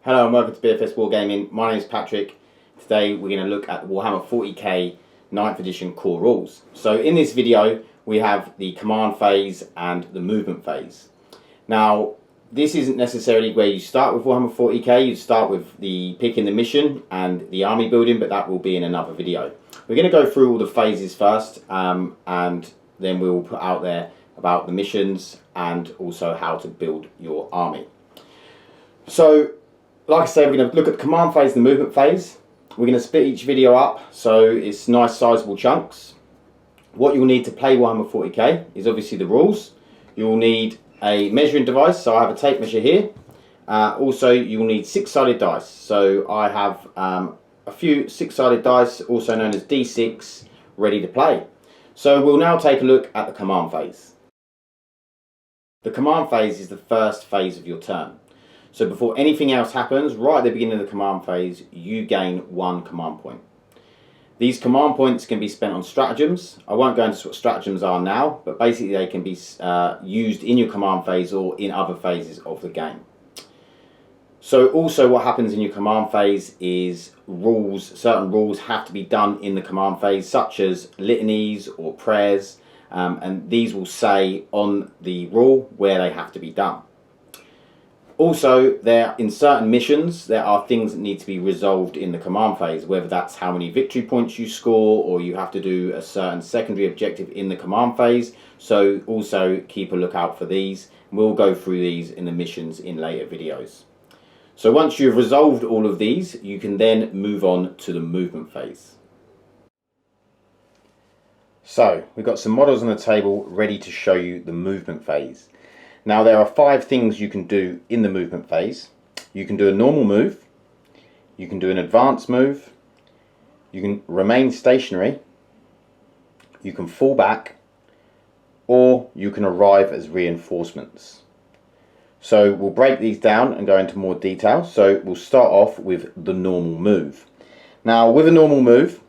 Hello and welcome to BFS Wargaming. My name is Patrick. Today we're going to look at the Warhammer 40k 9th edition core rules. So in this video we have the command phase and the movement phase. Now this isn't necessarily where you start with Warhammer 40k. You start with the picking the mission and the army building, but that will be in another video. We're going to go through all the phases first and then we'll put out there about the missions and also how to build your army. So like I said, we're going to look at the command phase and the movement phase. We're going to split each video up so it's nice sizable chunks. What you'll need to play Warhammer 40k is obviously the rules. You'll need a measuring device, so I have a tape measure here. Also you'll need six-sided dice. So I have a few six-sided dice, also known as D6, ready to play. So we'll now take a look at the command phase. The command phase is the first phase of your turn. So before anything else happens, right at the beginning of the command phase, you gain one command point. These command points can be spent on stratagems. I won't go into what stratagems are now, but basically they can be used in your command phase or in other phases of the game. So also what happens in your command phase is certain rules have to be done in the command phase, such as litanies or prayers, and these will say on the rule where they have to be done. Also, in certain missions, there are things that need to be resolved in the command phase, whether that's how many victory points you score or you have to do a certain secondary objective in the command phase. So also keep a lookout for these. We'll go through these in the missions in later videos. So once you've resolved all of these, you can then move on to the movement phase. So we've got some models on the table ready to show you the movement phase. Now there are 5 things you can do in the movement phase. You can do a normal move, you can do an advanced move, you can remain stationary, you can fall back, or you can arrive as reinforcements. So we'll break these down and go into more detail. So we'll start off with the normal move. Now with a normal move,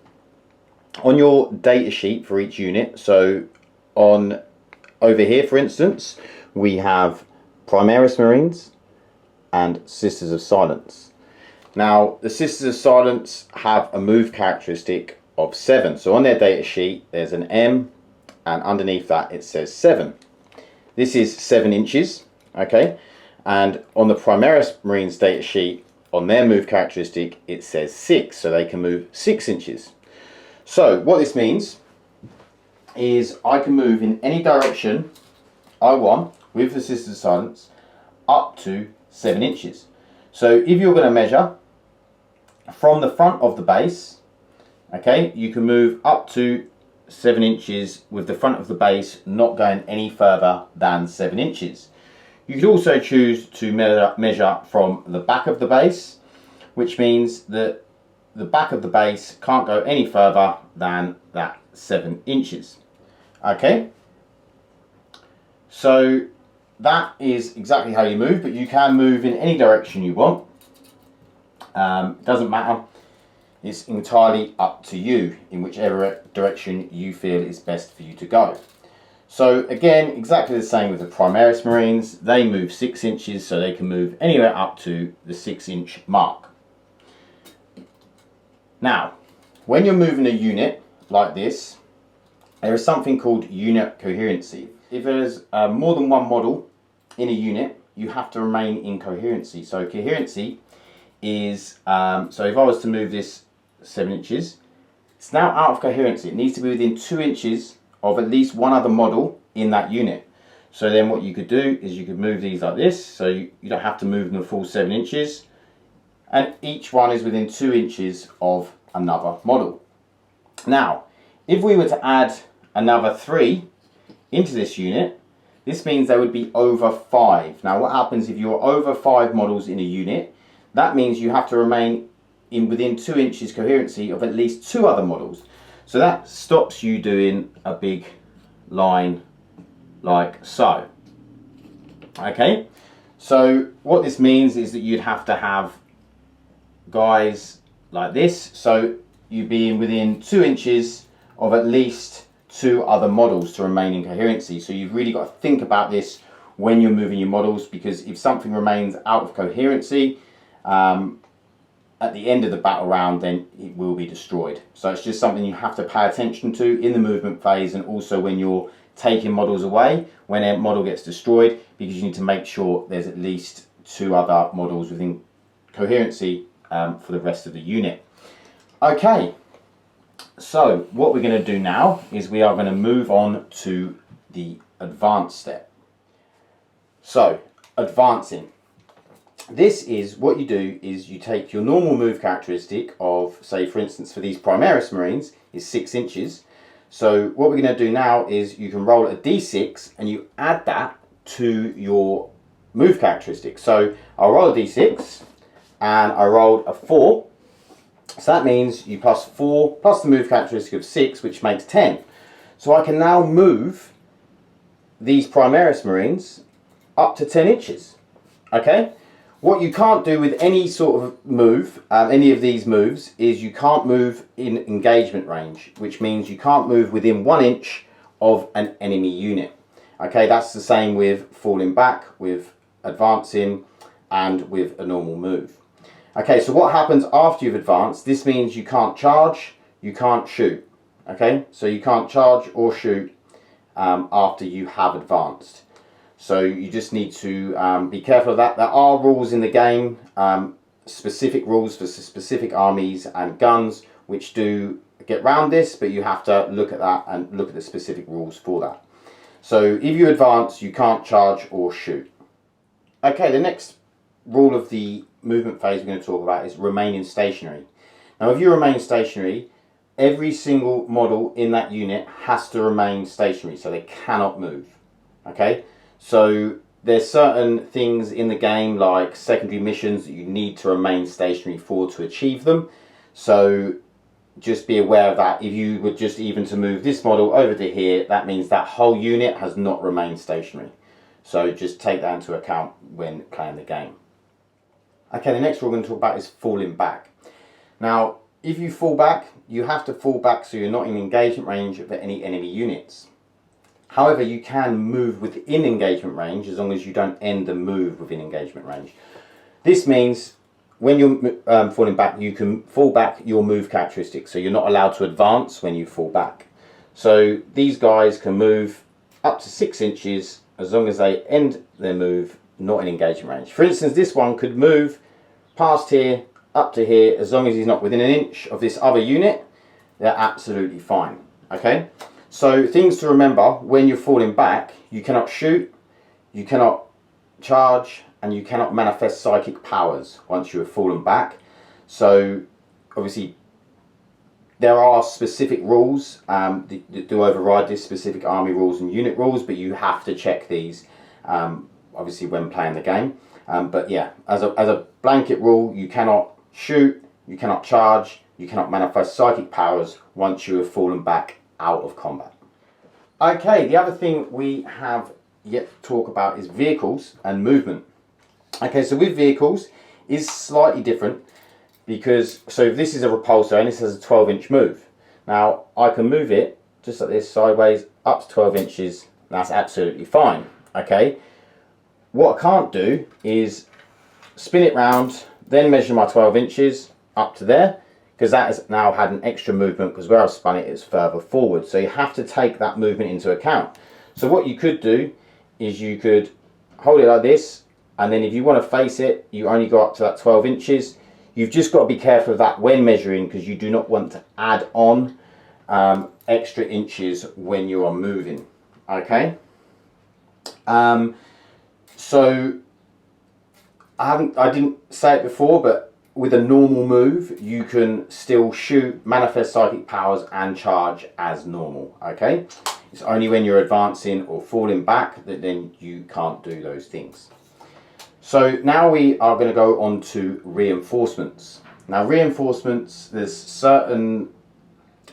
on your data sheet for each unit, so over here for instance, we have Primaris Marines and Sisters of Silence. Now the Sisters of Silence have a move characteristic of 7. So on their data sheet there's an M and underneath that it says 7. This is 7 inches, okay? And on the Primaris Marines data sheet, on their move characteristic it says 6, so they can move 6 inches. So what this means is I can move in any direction I want with the Sisters of Silence up to 7 inches. So if you're going to measure from the front of the base, okay, you can move up to 7 inches with the front of the base not going any further than 7 inches. You could also choose to measure from the back of the base, which means that the back of the base can't go any further than that 7 inches. Okay, so that is exactly how you move, but you can move in any direction you want. Doesn't matter, it's entirely up to you in whichever direction you feel is best for you to go. So again, exactly the same with the Primaris Marines. They move 6 inches, so they can move anywhere up to the 6-inch mark. Now, when you're moving a unit like this, there is something called unit coherency. If there's more than one model in a unit, you have to remain in coherency. So coherency is, so if I was to move this 7 inches, it's now out of coherency. It needs to be within 2 inches of at least one other model in that unit. So then what you could do is you could move these like this, so you don't have to move them the full 7 inches. And each one is within 2 inches of another model. Now, if we were to add another 3 into this unit, this means they would be over 5. Now what happens if you're over 5 models in a unit? That means you have to remain within 2 inches coherency of at least 2 other models. So that stops you doing a big line like so. Okay, so what this means is that you'd have to have guys like this, so you'd be within 2 inches of at least 2 other models to remain in coherency. So you've really got to think about this when you're moving your models, because if something remains out of coherency, at the end of the battle round, then it will be destroyed. So it's just something you have to pay attention to in the movement phase, and also when you're taking models away, when a model gets destroyed, because you need to make sure there's at least 2 other models within coherency for the rest of the unit. Okay, so what we're going to do now is we are going to move on to the advanced step. So, advancing. This is what you do is you take your normal move characteristic of, say for instance for these Primaris Marines is 6 inches. So what we're going to do now is you can roll a d6 and you add that to your move characteristic. So I'll roll a d6 and I rolled a 4. So that means you plus 4 plus the move characteristic of 6, which makes 10. So I can now move these Primaris Marines up to 10 inches. Okay? What you can't do with any sort of move, any of these moves, is you can't move in engagement range, which means you can't move within 1 inch of an enemy unit. Okay, that's the same with falling back, with advancing, and with a normal move. Okay, so what happens after you've advanced? This means you can't charge, you can't shoot. Okay, so you can't charge or shoot after you have advanced. So you just need to be careful of that. There are rules in the game, specific rules for specific armies and guns, which do get around this, but you have to look at that and look at the specific rules for that. So if you advance, you can't charge or shoot. Okay, the next rule of the movement phase we're going to talk about is remaining stationary. Now if you remain stationary, every single model in that unit has to remain stationary, so they cannot move. Okay? So there's certain things in the game like secondary missions that you need to remain stationary for to achieve them. So just be aware of that. If you were just even to move this model over to here, that means that whole unit has not remained stationary. So just take that into account when playing the game. Okay, the next rule we're going to talk about is falling back. Now, if you fall back, you have to fall back so you're not in engagement range of any enemy units. However, you can move within engagement range as long as you don't end the move within engagement range. This means when you're falling back, you can fall back your move characteristic, so you're not allowed to advance when you fall back. So these guys can move up to 6 inches as long as they end their move not in engagement range. For instance, this one could move past here up to here as long as he's not within 1 inch of this other unit. They're absolutely fine. Okay, so things to remember when you're falling back: you cannot shoot, you cannot charge, and you cannot manifest psychic powers once you have fallen back. So obviously there are specific rules that do override this, specific army rules and unit rules, but you have to check these obviously when playing the game. But yeah, as a blanket rule, you cannot shoot, you cannot charge, you cannot manifest psychic powers once you have fallen back out of combat. Okay, the other thing we have yet to talk about is vehicles and movement. Okay, so with vehicles is slightly different because, so this is a repulsor and this has a 12-inch move. Now I can move it just like this sideways up to 12 inches. That's absolutely fine. Okay, what I can't do is spin it round, then measure my 12 inches up to there, because that has now had an extra movement, because where I've spun it is further forward. So you have to take that movement into account. So what you could do is you could hold it like this, and then if you want to face it, you only go up to that 12 inches. You've just got to be careful of that when measuring, because you do not want to add on extra inches when you are moving. Okay. So I didn't say it before, but with a normal move, you can still shoot, manifest psychic powers, and charge as normal. Okay, it's only when you're advancing or falling back that then you can't do those things. So now we are going to go on to reinforcements. Now reinforcements, there's certain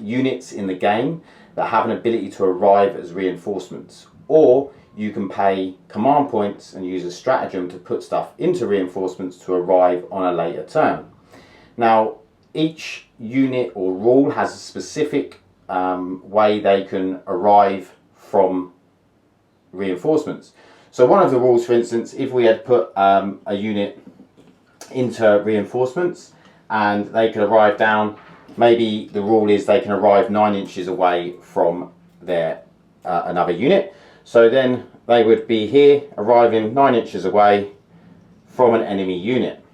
units in the game that have an ability to arrive as reinforcements, or you can pay command points and use a stratagem to put stuff into reinforcements to arrive on a later turn. Now each unit or rule has a specific way they can arrive from reinforcements. So one of the rules, for instance, if we had put a unit into reinforcements, and they can arrive down. Maybe the rule is they can arrive 9 inches away from their another unit. So then they would be here, arriving 9 inches away from an enemy unit.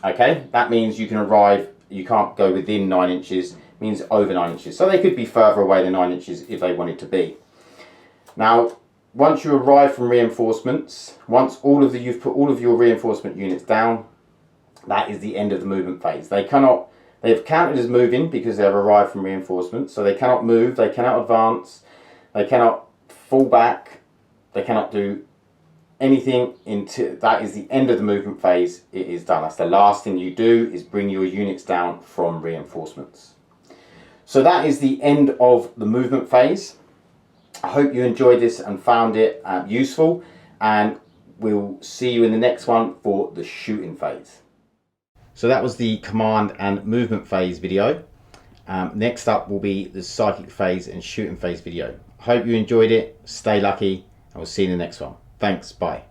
Okay, that means you can arrive, you can't go within 9 inches, means over 9 inches. So they could be further away than 9 inches if they wanted to be. Now, once you arrive from reinforcements, once you've put all of your reinforcement units down, that is the end of the movement phase. They've counted as moving because they've arrived from reinforcements, so they cannot move, they cannot advance, they cannot fall back, they cannot do anything until that is the end of the movement phase. It is done. That's the last thing you do, is bring your units down from reinforcements. So that is the end of the movement phase. I hope you enjoyed this and found it useful, and we'll see you in the next one for the shooting phase. So that was the command and movement phase video. Next up will be the psychic phase and shooting phase video. Hope you enjoyed it. Stay lucky, and we'll see you in the next one. Thanks, bye.